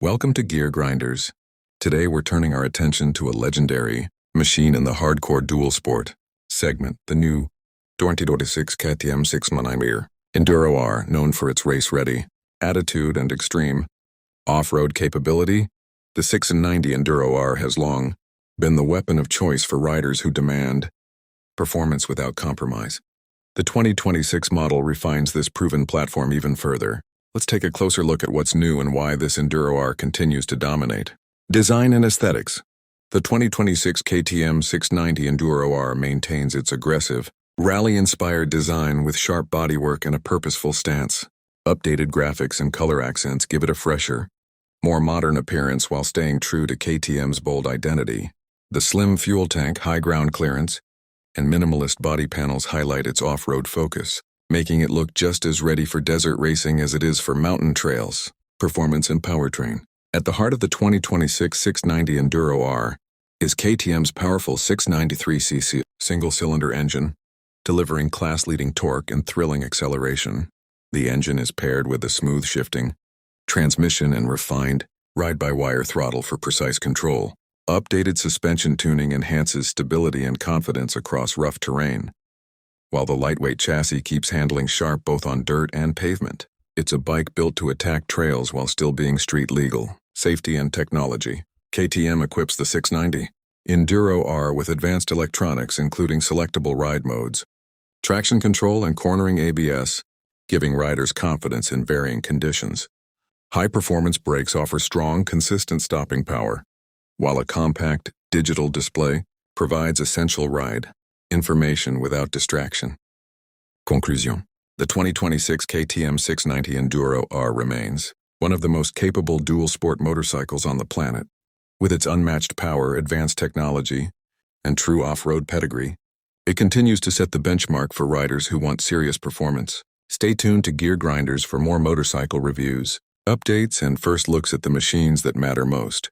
Welcome to Gear Grinders. Today we're turning our attention to a legendary machine in the hardcore dual sport segment, the new 2026 KTM 6 angrier Enduro R, known for its race-ready attitude and extreme off-road capability. The 690 Enduro R has long been the weapon of choice for riders who demand performance without compromise. The 2026 model refines this proven platform even further. Let's take a closer look at what's new and why this Enduro R continues to dominate. Design and aesthetics. The 2026 KTM 690 Enduro R maintains its aggressive, rally-inspired design with sharp bodywork and a purposeful stance. Updated graphics and color accents give it a fresher, more modern appearance while staying true to KTM's bold identity. The slim fuel tank, high ground clearance, and minimalist body panels highlight its off-road focus, making it look just as ready for desert racing as it is for mountain trails. Performance and powertrain. At the heart of the 2026 690 Enduro R is KTM's powerful 693cc single-cylinder engine, delivering class-leading torque and thrilling acceleration. The engine is paired with a smooth shifting transmission and refined ride-by-wire throttle for precise control. Updated suspension tuning enhances stability and confidence across rough terrain, while the lightweight chassis keeps handling sharp both on dirt and pavement. It's a bike built to attack trails while still being street legal. Safety and technology. KTM equips the 690 Enduro R with advanced electronics including selectable ride modes, traction control and cornering ABS, giving riders confidence in varying conditions. High-performance brakes offer strong, consistent stopping power, while a compact, digital display provides essential ride information without distraction. Conclusion. The 2026 KTM 690 Enduro R remains one of the most capable dual-sport motorcycles on the planet. With its unmatched power, advanced technology, and true off-road pedigree, it continues to set the benchmark for riders who want serious performance. Stay tuned to Gear Grinders for more motorcycle reviews, updates, and first looks at the machines that matter most.